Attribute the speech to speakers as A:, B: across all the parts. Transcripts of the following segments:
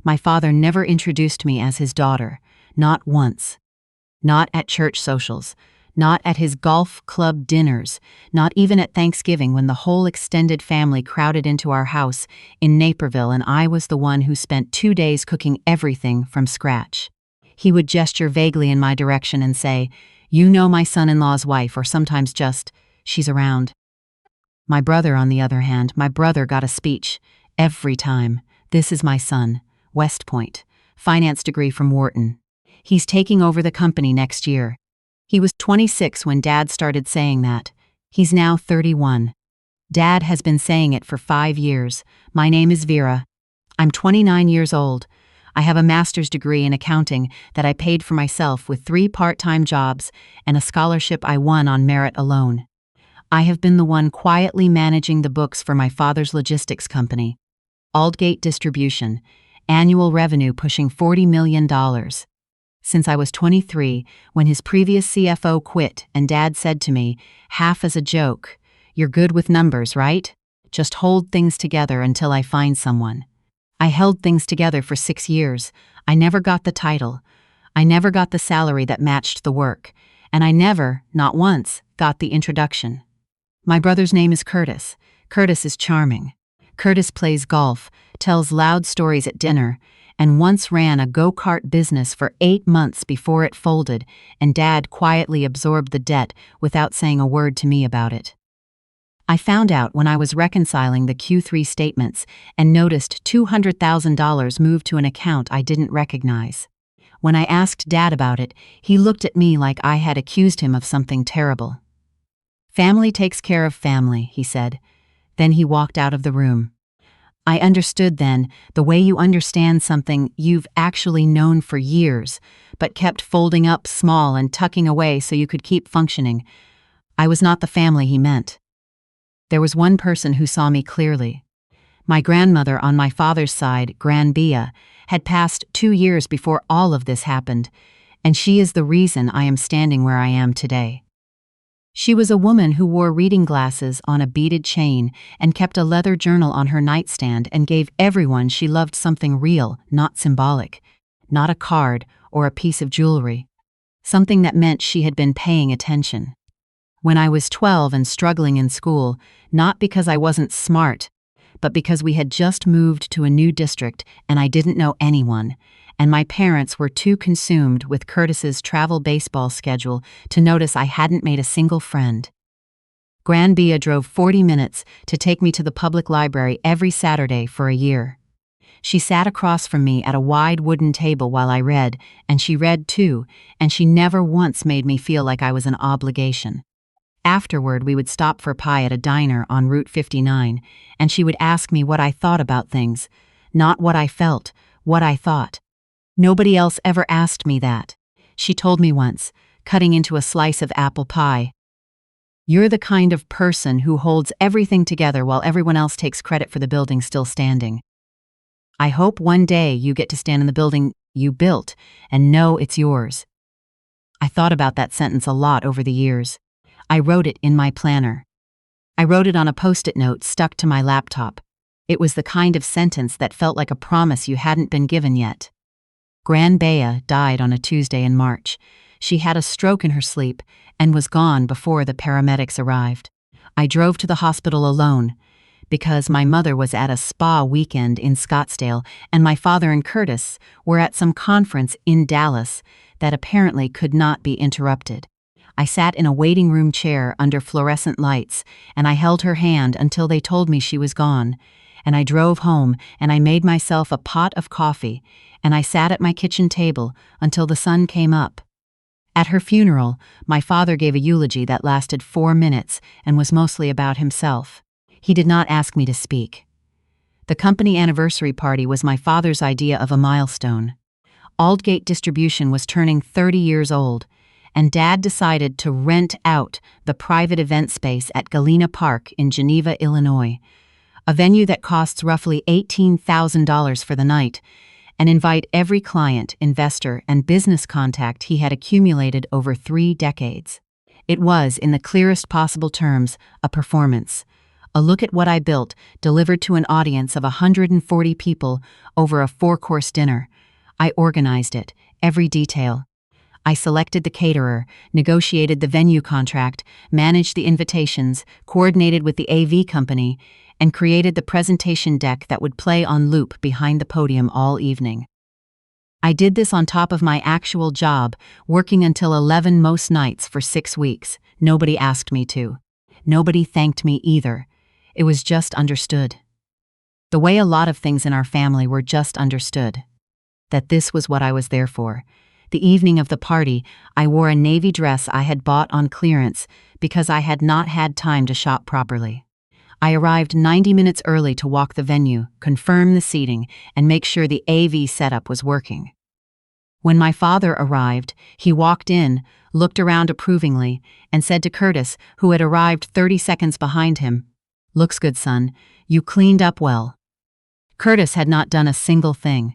A: My father never introduced me as his daughter, not once. Not at church socials, not at his golf club dinners, not even at Thanksgiving when the whole extended family crowded into our house in Naperville and I was the one who spent 2 days cooking everything from scratch. He would gesture vaguely in my direction and say, "You know my son-in-law's wife," or sometimes just, "She's around." My brother, on the other hand, my brother got a speech every time. "This is my son, West Point, finance degree from Wharton. He's taking over the company next year." He was 26 when Dad started saying that. He's now 31. Dad has been saying it for 5 years. "My name is Vera. I'm 29 years old. I have a master's degree in accounting that I paid for myself with 3 part-time jobs and a scholarship I won on merit alone. I have been the one quietly managing the books for my father's logistics company, Aldgate Distribution, annual revenue pushing $40 million. Since I was 23, when his previous CFO quit and Dad said to me, half as a joke, 'You're good with numbers, right? Just hold things together until I find someone.' I held things together for 6 years. I never got the title. I never got the salary that matched the work. And I never, not once, got the introduction. My brother's name is Curtis. Curtis is charming. Curtis plays golf, tells loud stories at dinner, and once ran a go-kart business for 8 months before it folded, and Dad quietly absorbed the debt without saying a word to me about it. I found out when I was reconciling the Q3 statements and noticed $200,000 moved to an account I didn't recognize. When I asked Dad about it, he looked at me like I had accused him of something terrible. "Family takes care of family," he said. Then he walked out of the room. I understood then, the way you understand something you've actually known for years, but kept folding up small and tucking away so you could keep functioning. I was not the family he meant. There was one person who saw me clearly. My grandmother on my father's side, Gran Bia, had passed 2 years before all of this happened, and she is the reason I am standing where I am today. She was a woman who wore reading glasses on a beaded chain and kept a leather journal on her nightstand and gave everyone she loved something real, not symbolic, not a card or a piece of jewelry. Something that meant she had been paying attention. When I was 12 and struggling in school, not because I wasn't smart, but because we had just moved to a new district and I didn't know anyone, and my parents were too consumed with Curtis's travel baseball schedule to notice I hadn't made a single friend. Gran Bia drove 40 minutes to take me to the public library every Saturday for a year. She sat across from me at a wide wooden table while I read, and she read too, and she never once made me feel like I was an obligation. Afterward, we would stop for pie at a diner on Route 59, and she would ask me what I thought about things, not what I felt, what I thought. Nobody else ever asked me that. She told me once, cutting into a slice of apple pie, "You're the kind of person who holds everything together while everyone else takes credit for the building still standing. I hope one day you get to stand in the building you built and know it's yours." I thought about that sentence a lot over the years. I wrote it in my planner. I wrote it on a Post-it note stuck to my laptop. It was the kind of sentence that felt like a promise you hadn't been given yet. Gran Bea died on a Tuesday in March. She had a stroke in her sleep and was gone before the paramedics arrived. I drove to the hospital alone because my mother was at a spa weekend in Scottsdale and my father and Curtis were at some conference in Dallas that apparently could not be interrupted. I sat in a waiting room chair under fluorescent lights, and I held her hand until they told me she was gone, and I drove home, and I made myself a pot of coffee, and I sat at my kitchen table until the sun came up. At her funeral, my father gave a eulogy that lasted 4 minutes and was mostly about himself. He did not ask me to speak. The company anniversary party was my father's idea of a milestone. Aldgate Distribution was turning 30 years old, and Dad decided to rent out the private event space at Galena Park in Geneva, Illinois, a venue that costs roughly $18,000 for the night, and invite every client, investor, and business contact he had accumulated over 3 decades. It was, in the clearest possible terms, a performance, A look at what I built, delivered to an audience of 140 people over a 4-course dinner. I organized it, every detail. I selected the caterer, negotiated the venue contract, managed the invitations, coordinated with the AV company, and created the presentation deck that would play on loop behind the podium all evening. I did this on top of my actual job, working until 11 most nights for 6 weeks. Nobody asked me to. Nobody thanked me either. It was just understood. The way a lot of things in our family were just understood. That this was what I was there for. The evening of the party, I wore a navy dress I had bought on clearance because I had not had time to shop properly. I arrived 90 minutes early to walk the venue, confirm the seating, and make sure the AV setup was working. When my father arrived, he walked in, looked around approvingly, and said to Curtis, who had arrived 30 seconds behind him, "Looks good, son. You cleaned up well." Curtis had not done a single thing.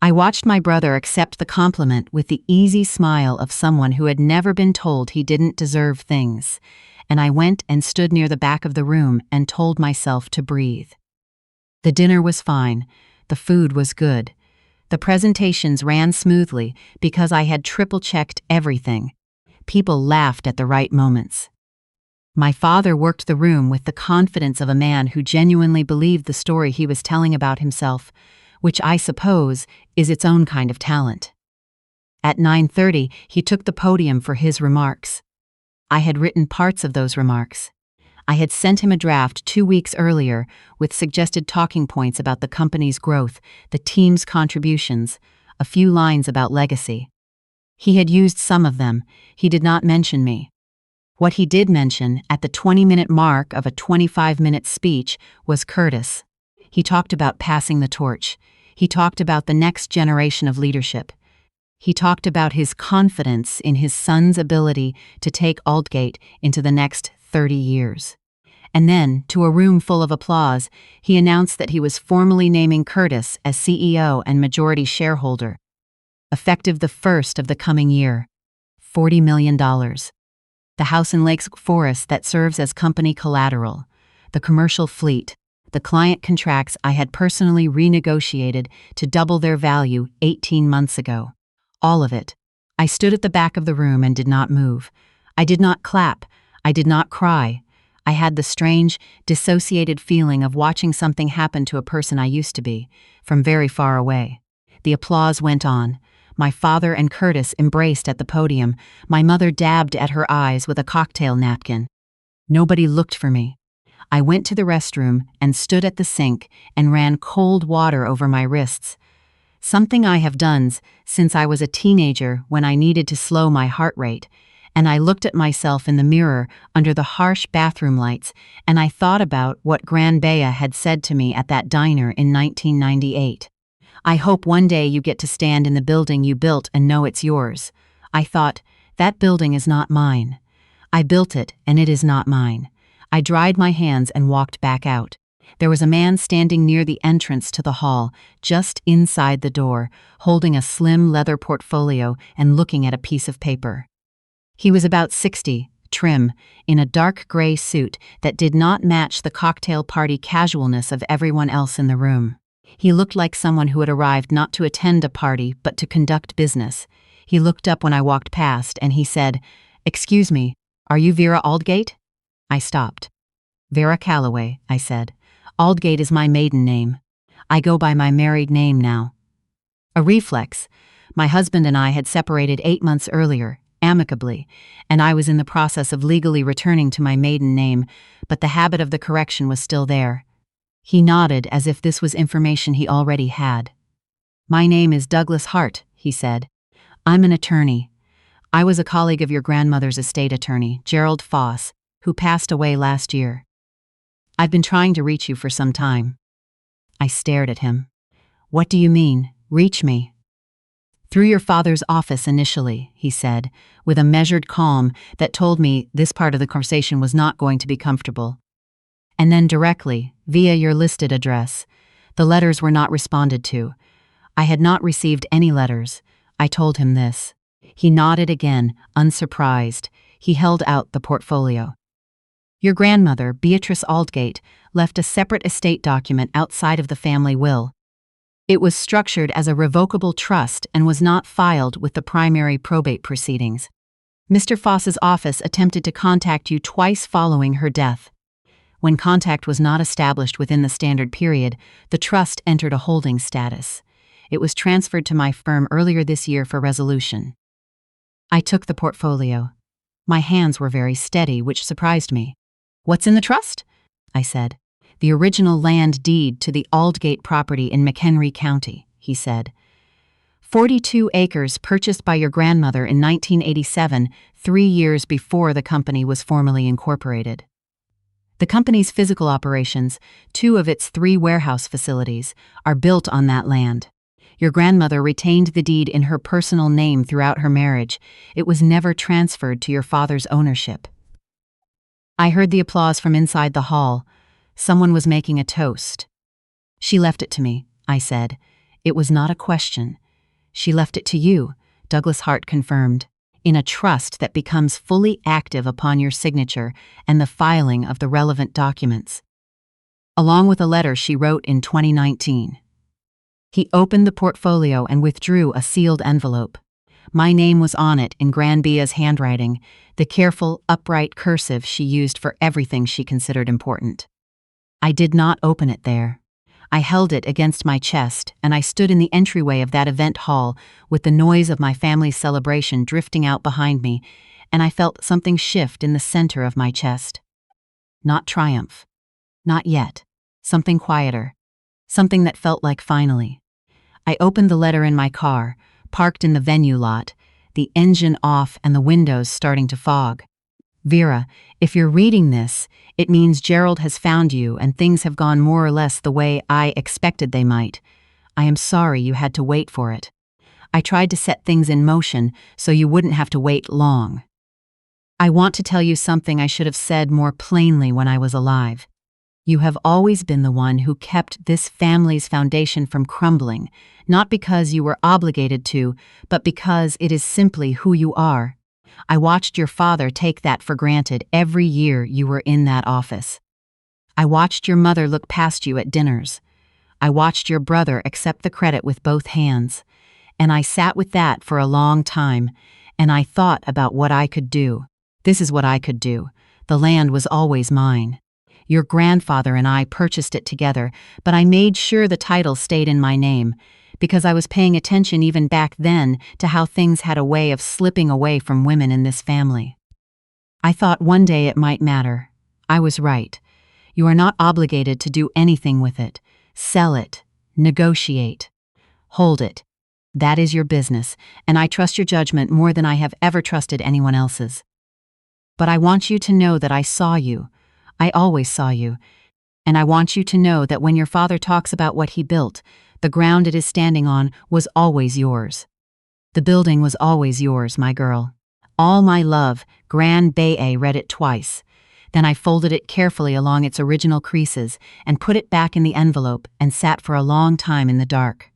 A: I watched my brother accept the compliment with the easy smile of someone who had never been told he didn't deserve things, and I went and stood near the back of the room and told myself to breathe. The dinner was fine. The food was good. The presentations ran smoothly because I had triple-checked everything. People laughed at the right moments. My father worked the room with the confidence of a man who genuinely believed the story he was telling about himself, which I suppose is its own kind of talent. At 9:30, he took the podium for his remarks. I had written parts of those remarks. I had sent him a draft 2 weeks earlier with suggested talking points about the company's growth, the team's contributions, a few lines about legacy. He had used some of them. He did not mention me. What he did mention, at the 20-minute mark of a 25-minute speech, was Curtis. He talked about passing the torch. He talked about the next generation of leadership. He talked about his confidence in his son's ability to take Aldgate into the next 30 years. And then, to a room full of applause, he announced that he was formally naming Curtis as CEO and majority shareholder, effective the first of the coming year. $40 million. The house in Lakes Forest that serves as company collateral, the commercial fleet, the client contracts I had personally renegotiated to double their value 18 months ago. All of it. I stood at the back of the room and did not move. I did not clap. I did not cry. I had the strange, dissociated feeling of watching something happen to a person I used to be, from very far away. The applause went on. My father and Curtis embraced at the podium. My mother dabbed at her eyes with a cocktail napkin. Nobody looked for me. I went to the restroom and stood at the sink and ran cold water over my wrists. Something I have done since I was a teenager when I needed to slow my heart rate, and I looked at myself in the mirror under the harsh bathroom lights, and I thought about what Gran Bea had said to me at that diner in 1998. "I hope one day you get to stand in the building you built and know it's yours." I thought, that building is not mine. I built it, and it is not mine. I dried my hands and walked back out. There was a man standing near the entrance to the hall, just inside the door, holding a slim leather portfolio and looking at a piece of paper. He was about 60, trim, in a dark gray suit that did not match the cocktail party casualness of everyone else in the room. He looked like someone who had arrived not to attend a party but to conduct business. He looked up when I walked past and he said, "Excuse me, are you Vera Aldgate?" I stopped. "Vera Calloway," I said. "Aldgate is my maiden name. I go by my married name now." A reflex. My husband and I had separated 8 months earlier, amicably, and I was in the process of legally returning to my maiden name, but the habit of the correction was still there. He nodded as if this was information he already had. "My name is Douglas Hart," he said. "I'm an attorney. I was a colleague of your grandmother's estate attorney, Gerald Foss, who passed away last year. I've been trying to reach you for some time." I stared at him. "What do you mean, reach me?" "Through your father's office initially," he said, with a measured calm that told me this part of the conversation was not going to be comfortable. "And then directly, via your listed address. The letters were not responded to. I had not received any letters. I told him this." He nodded again, unsurprised. He held out the portfolio. Your grandmother, Beatrice Aldgate, left a separate estate document outside of the family will. It was structured as a revocable trust and was not filed with the primary probate proceedings. Mr. Foss's office attempted to contact you twice following her death. When contact was not established within the standard period, the trust entered a holding status. It was transferred to my firm earlier this year for resolution. I took the portfolio. My hands were very steady, which surprised me. "What's in the trust?" I said. "The original land deed to the Aldgate property in McHenry County," he said. 42 acres purchased by your grandmother in 1987, 3 years before the company was formally incorporated. The company's physical operations, 2 of its 3 warehouse facilities, are built on that land. Your grandmother retained the deed in her personal name throughout her marriage. It was never transferred to your father's ownership. I heard the applause from inside the hall. Someone was making a toast. "She left it to me," I said. "It was not a question." "She left it to you," Douglas Hart confirmed, "in a trust that becomes fully active upon your signature and the filing of the relevant documents." Along with a letter she wrote in 2019. He opened the portfolio and withdrew a sealed envelope. My name was on it in Granbia's handwriting, the careful, upright cursive she used for everything she considered important. I did not open it there. I held it against my chest, and I stood in the entryway of that event hall with the noise of my family's celebration drifting out behind me, and I felt something shift in the center of my chest. Not triumph. Not yet. Something quieter. Something that felt like finally. I opened the letter in my car, parked in the venue lot, the engine off and the windows starting to fog. "Vera, if you're reading this, it means Gerald has found you and things have gone more or less the way I expected they might. I am sorry you had to wait for it. I tried to set things in motion so you wouldn't have to wait long. I want to tell you something I should have said more plainly when I was alive. You have always been the one who kept this family's foundation from crumbling, not because you were obligated to, but because it is simply who you are. I watched your father take that for granted every year you were in that office. I watched your mother look past you at dinners. I watched your brother accept the credit with both hands. And I sat with that for a long time, and I thought about what I could do. This is what I could do. The land was always mine. Your grandfather and I purchased it together, but I made sure the title stayed in my name, because I was paying attention even back then to how things had a way of slipping away from women in this family. I thought one day it might matter. I was right. You are not obligated to do anything with it. Sell it. Negotiate. Hold it. That is your business, and I trust your judgment more than I have ever trusted anyone else's. But I want you to know that I saw you. I always saw you. And I want you to know that when your father talks about what he built, the ground it is standing on was always yours. The building was always yours, my girl. All my love, Gran Bay read it twice. Then I folded it carefully along its original creases and put it back in the envelope and sat for a long time in the dark.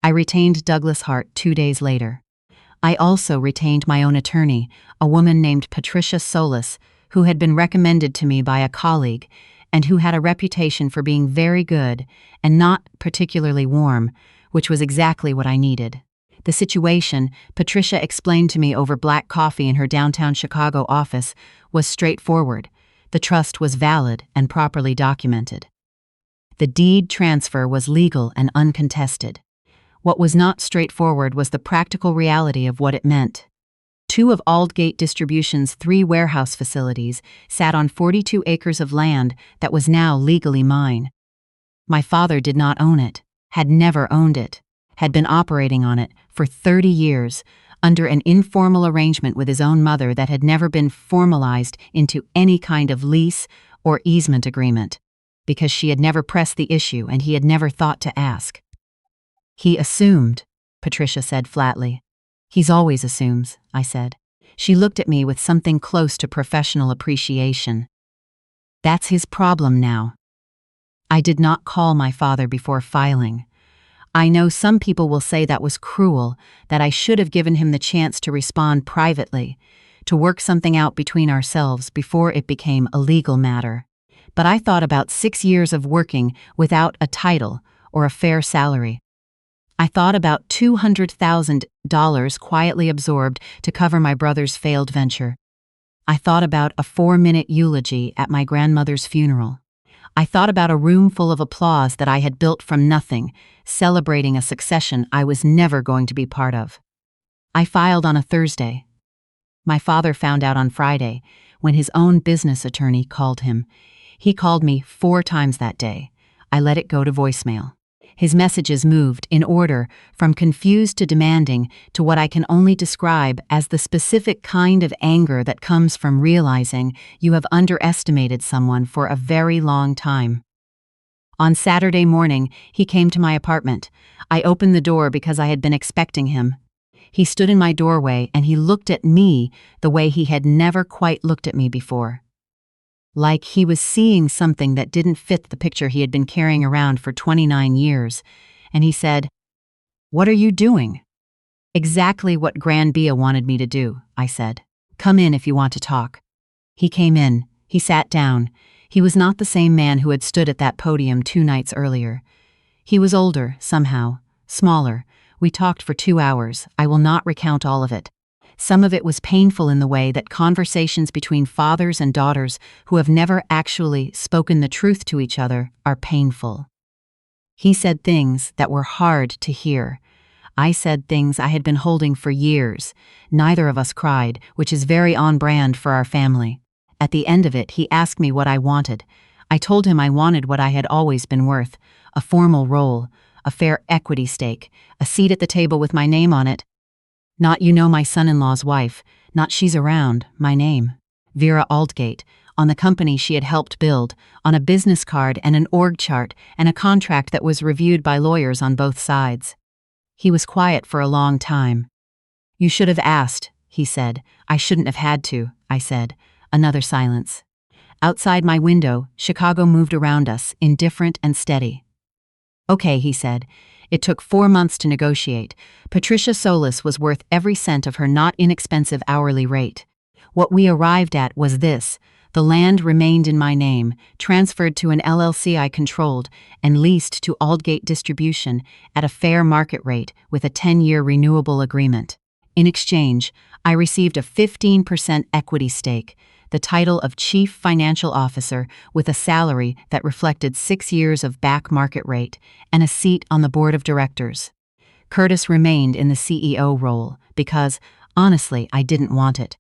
A: I retained Douglas Hart 2 days later. I also retained my own attorney, a woman named Patricia Solis, who had been recommended to me by a colleague and who had a reputation for being very good and not particularly warm, which was exactly what I needed. The situation, Patricia explained to me over black coffee in her downtown Chicago office, was straightforward. The trust was valid and properly documented. The deed transfer was legal and uncontested. What was not straightforward was the practical reality of what it meant. 2 of Aldgate Distribution's 3 warehouse facilities sat on 42 acres of land that was now legally mine. My father did not own it, had never owned it, had been operating on it for 30 years under an informal arrangement with his own mother that had never been formalized into any kind of lease or easement agreement, because she had never pressed the issue and he had never thought to ask. "He assumed," Patricia said flatly. "He's always assumes," I said. She looked at me with something close to professional appreciation. "That's his problem now." I did not call my father before filing. I know some people will say that was cruel, that I should have given him the chance to respond privately, to work something out between ourselves before it became a legal matter. But I thought about 6 years of working without a title or a fair salary. I thought about $200,000 quietly absorbed to cover my brother's failed venture. I thought about a 4-minute eulogy at my grandmother's funeral. I thought about a room full of applause that I had built from nothing, celebrating a succession I was never going to be part of. I filed on a Thursday. My father found out on Friday, when his own business attorney called him. He called me 4 times that day. I let it go to voicemail. His messages moved, in order, from confused to demanding to what I can only describe as the specific kind of anger that comes from realizing you have underestimated someone for a very long time. On Saturday morning, he came to my apartment. I opened the door because I had been expecting him. He stood in my doorway and he looked at me the way he had never quite looked at me before. Like he was seeing something that didn't fit the picture he had been carrying around for 29 years, and he said, "What are you doing?" "Exactly what Granbia wanted me to do," I said. "Come in if you want to talk." He came in. He sat down. He was not the same man who had stood at that podium 2 nights earlier. He was older, somehow, smaller. We talked for 2 hours. I will not recount all of it. Some of it was painful in the way that conversations between fathers and daughters who have never actually spoken the truth to each other are painful. He said things that were hard to hear. I said things I had been holding for years. Neither of us cried, which is very on brand for our family. At the end of it, he asked me what I wanted. I told him I wanted what I had always been worth: a formal role, a fair equity stake, a seat at the table with my name on it. Not my son-in-law's wife, not she's around, my name. Vera Aldgate, on the company she had helped build, on a business card and an org chart and a contract that was reviewed by lawyers on both sides. He was quiet for a long time. "You should have asked," he said. "I shouldn't have had to," I said. Another silence. Outside my window, Chicago moved around us, indifferent and steady. "Okay," he said. It took 4 months to negotiate. Patricia Solis was worth every cent of her not inexpensive hourly rate. What we arrived at was this: the land remained in my name, transferred to an LLC I controlled, and leased to Aldgate Distribution at a fair market rate with a 10-year renewable agreement. In exchange, I received a 15% equity stake, the title of Chief Financial Officer with a salary that reflected 6 years of back market rate, and a seat on the board of directors. Curtis remained in the CEO role because, honestly, I didn't want it.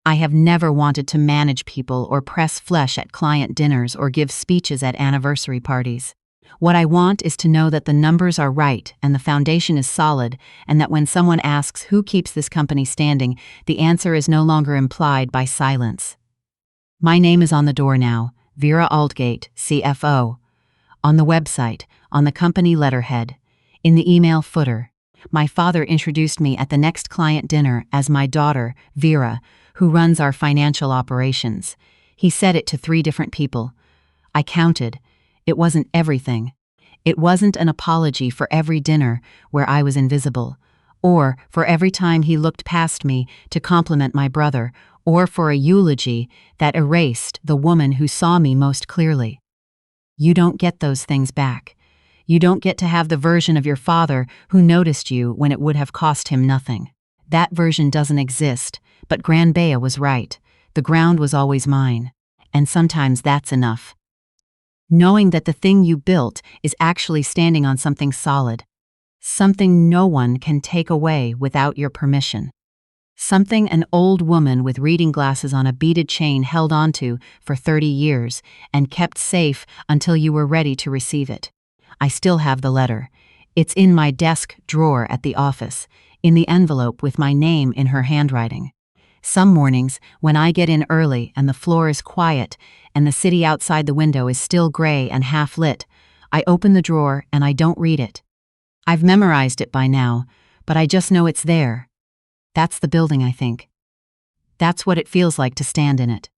A: I have never wanted to manage people or press flesh at client dinners or give speeches at anniversary parties. What I want is to know that the numbers are right and the foundation is solid, and that when someone asks who keeps this company standing, the answer is no longer implied by silence. My name is on the door now, Vera Aldgate, CFO. On the website, on the company letterhead, in the email footer. My father introduced me at the next client dinner as my daughter, Vera, who runs our financial operations. He said it to 3 different people. I counted. It wasn't everything. It wasn't an apology for every dinner where I was invisible, or for every time he looked past me to compliment my brother, or for a eulogy that erased the woman who saw me most clearly. You don't get those things back. You don't get to have the version of your father who noticed you when it would have cost him nothing. That version doesn't exist, but Granbia was right. The ground was always mine. And sometimes that's enough. Knowing that the thing you built is actually standing on something solid. Something no one can take away without your permission. Something an old woman with reading glasses on a beaded chain held onto for 30 years and kept safe until you were ready to receive it. I still have the letter. It's in my desk drawer at the office, in the envelope with my name in her handwriting. Some mornings, when I get in early and the floor is quiet and the city outside the window is still gray and half lit, I open the drawer and I don't read it. I've memorized it by now, but I just know it's there. That's the building, I think. That's what it feels like to stand in it.